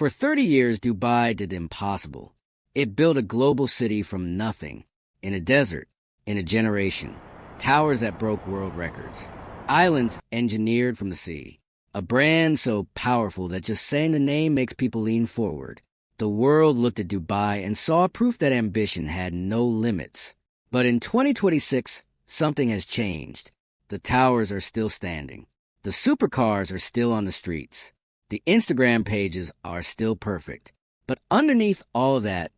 For 30 years, Dubai did the impossible. It built a global city from nothing, in a desert, in a generation. Towers that broke world records. Islands engineered from the sea. A brand so powerful that just saying the name makes people lean forward. The world looked at Dubai and saw proof that ambition had no limits. But in 2026, something has changed. The towers are still standing. The supercars are still on the streets. The Instagram pages are still perfect. But underneath all of that,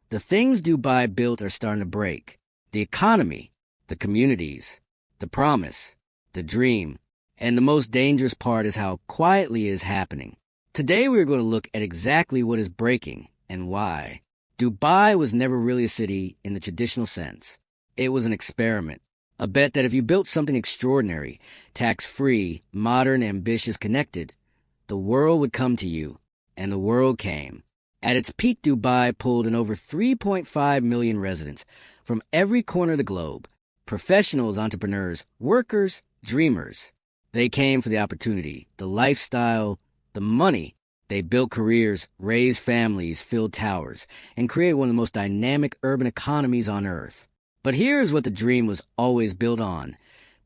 the things Dubai built are starting to break. The economy, the communities, the promise, the dream, and the most dangerous part is how quietly it is happening. Today we're going to look at exactly what is breaking and why. Dubai was never really a city in the traditional sense. It was an experiment. A bet that if you built something extraordinary, tax-free, modern, ambitious, connected, the world would come to you, and the world came. At its peak, Dubai pulled in over 3.5 million residents from every corner of the globe. Professionals, entrepreneurs, workers, dreamers. They came for the opportunity, the lifestyle, the money. They built careers, raised families, filled towers, and created one of the most dynamic urban economies on earth. But here's what the dream was always built on.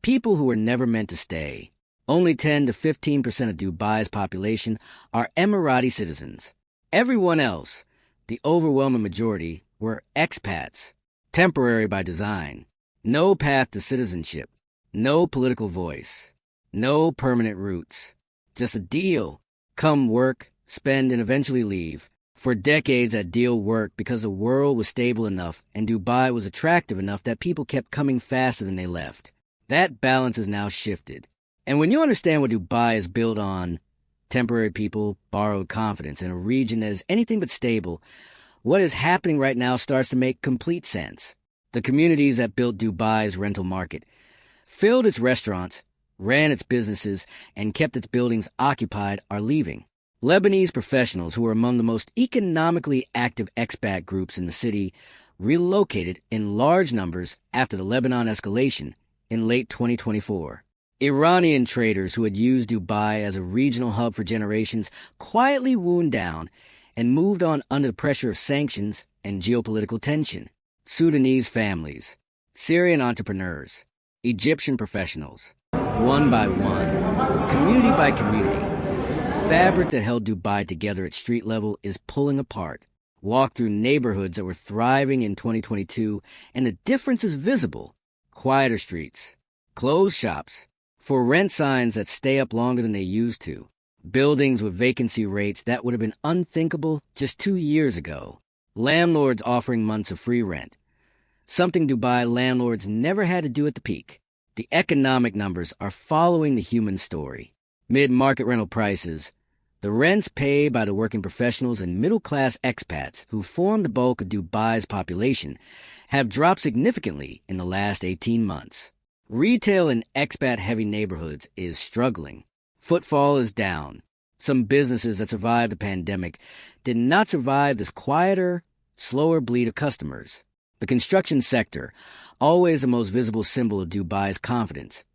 People who were never meant to stay. Only 10 to 15% of Dubai's population are Emirati citizens. Everyone else, the overwhelming majority, were expats, temporary by design. No path to citizenship, no political voice, no permanent roots. Just a deal. Come work, spend, and eventually leave. For decades, that deal worked because the world was stable enough and Dubai was attractive enough that people kept coming faster than they left. That balance has now shifted. And when you understand what Dubai is built on, temporary people, borrowed confidence in a region that is anything but stable, what is happening right now starts to make complete sense. The communities that built Dubai's rental market, filled its restaurants, ran its businesses, and kept its buildings occupied are leaving. Lebanese professionals who were among the most economically active expat groups in the city relocated in large numbers after the Lebanon escalation in late 2024. Iranian traders who had used Dubai as a regional hub for generations quietly wound down and moved on under the pressure of sanctions and geopolitical tension. Sudanese families, Syrian entrepreneurs, Egyptian professionals, one by one, community by community. The fabric that held Dubai together at street level is pulling apart. Walk through neighborhoods that were thriving in 2022, and the difference is visible. Quieter streets, closed shops, for rent signs that stay up longer than they used to, buildings with vacancy rates that would have been unthinkable just 2 years ago, landlords offering months of free rent, something Dubai landlords never had to do at the peak. The economic numbers are following the human story. Mid-market rental prices, the rents paid by the working professionals and middle-class expats who form the bulk of Dubai's population, have dropped significantly in the last 18 months. Retail in expat-heavy neighborhoods is struggling. Footfall is down. Some businesses that survived the pandemic did not survive this quieter, slower bleed of customers. The construction sector, always the most visible symbol of Dubai's confidence,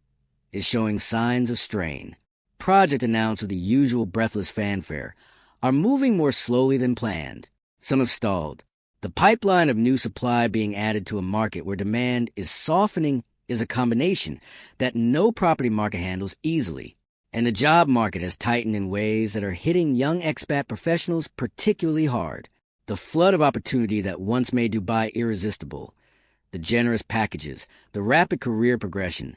is showing signs of strain. Projects announced with the usual breathless fanfare are moving more slowly than planned. Some have stalled. The pipeline of new supply being added to a market where demand is softening is a combination that no property market handles easily. And the job market has tightened in ways that are hitting young expat professionals particularly hard. The flood of opportunity that once made Dubai irresistible, the generous packages, the rapid career progression,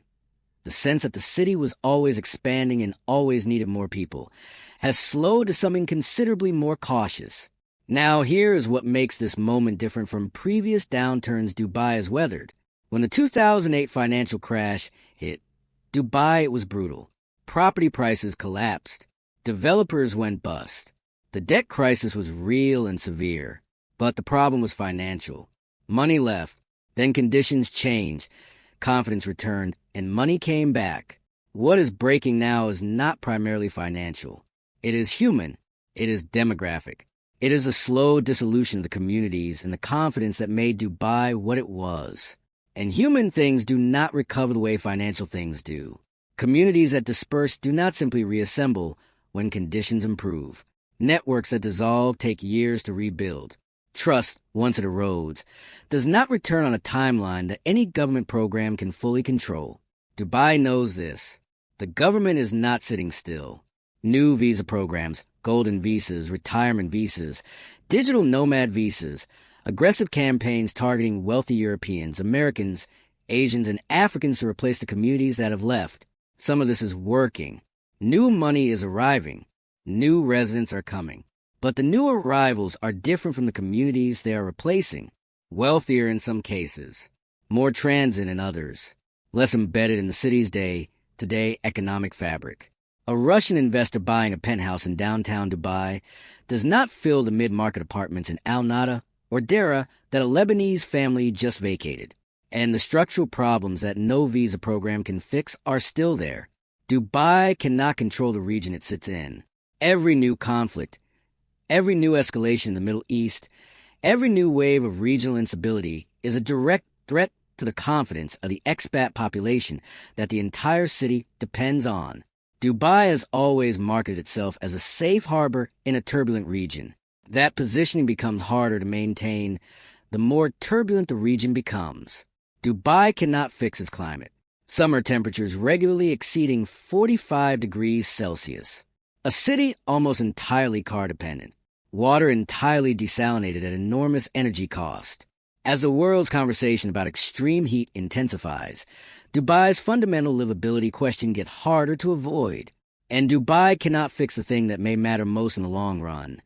the sense that the city was always expanding and always needed more people, has slowed to something considerably more cautious. Now here is what makes this moment different from previous downturns Dubai has weathered. When the 2008 financial crash hit, Dubai was brutal. Property prices collapsed. Developers went bust. The debt crisis was real and severe, but the problem was financial. Money left, then conditions changed, confidence returned, and money came back. What is breaking now is not primarily financial. It is human. It is demographic. It is the slow dissolution of the communities and the confidence that made Dubai what it was. And human things do not recover the way financial things do. Communities that disperse do not simply reassemble when conditions improve. Networks that dissolve take years to rebuild. Trust, once it erodes, does not return on a timeline that any government program can fully control. Dubai knows this. The government is not sitting still. New visa programs, golden visas, retirement visas, digital nomad visas, aggressive campaigns targeting wealthy Europeans, Americans, Asians, and Africans to replace the communities that have left. Some of this is working. New money is arriving. New residents are coming. But the new arrivals are different from the communities they are replacing. Wealthier in some cases. More transient in others. Less embedded in the city's day-to-day economic fabric. A Russian investor buying a penthouse in downtown Dubai does not fill the mid-market apartments in Al Nada or Dera that a Lebanese family just vacated. And the structural problems that no visa program can fix are still there. Dubai cannot control the region it sits in. Every new conflict, every new escalation in the Middle East, every new wave of regional instability is a direct threat to the confidence of the expat population that the entire city depends on. Dubai has always marketed itself as a safe harbor in a turbulent region. That positioning becomes harder to maintain the more turbulent the region becomes. Dubai cannot fix its climate. Summer temperatures regularly exceeding 45 degrees Celsius. A city almost entirely car-dependent. Water entirely desalinated at enormous energy cost. As the world's conversation about extreme heat intensifies, Dubai's fundamental livability question gets harder to avoid. And Dubai cannot fix the thing that may matter most in the long run.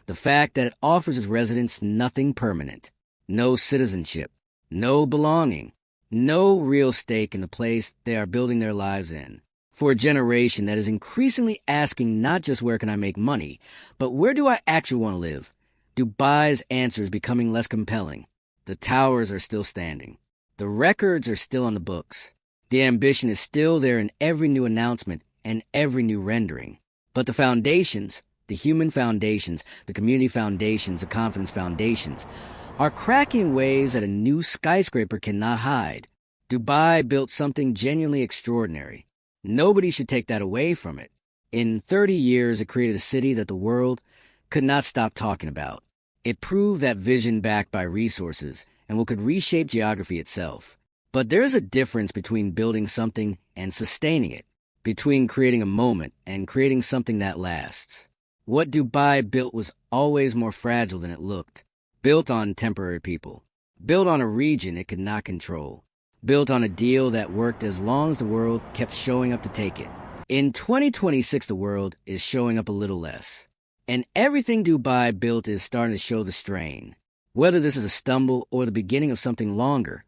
The fact that it offers its residents nothing permanent. No citizenship. No belonging. No real stake in the place they are building their lives in. For a generation that is increasingly asking not just where can I make money, but where do I actually want to live, Dubai's answer is becoming less compelling. The towers are still standing. The records are still on the books. The ambition is still there in every new announcement and every new rendering. But the foundations, the human foundations, the community foundations, the confidence foundations, are cracking in ways that a new skyscraper cannot hide. Dubai built something genuinely extraordinary. Nobody should take that away from it. In 30 years, it created a city that the world could not stop talking about. It proved that vision backed by resources and what could reshape geography itself. But there's a difference between building something and sustaining it, between creating a moment and creating something that lasts. What Dubai built was always more fragile than it looked. Built on temporary people. Built on a region it could not control. Built on a deal that worked as long as the world kept showing up to take it. In 2026, the world is showing up a little less. And everything Dubai built is starting to show the strain. Whether this is a stumble or the beginning of something longer,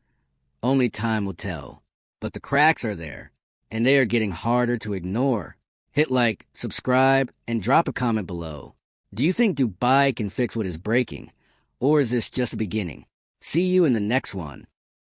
only time will tell. But the cracks are there, and they are getting harder to ignore. Hit like, subscribe, and drop a comment below. Do you think Dubai can fix what is breaking? Or is this just a beginning? See you in the next one.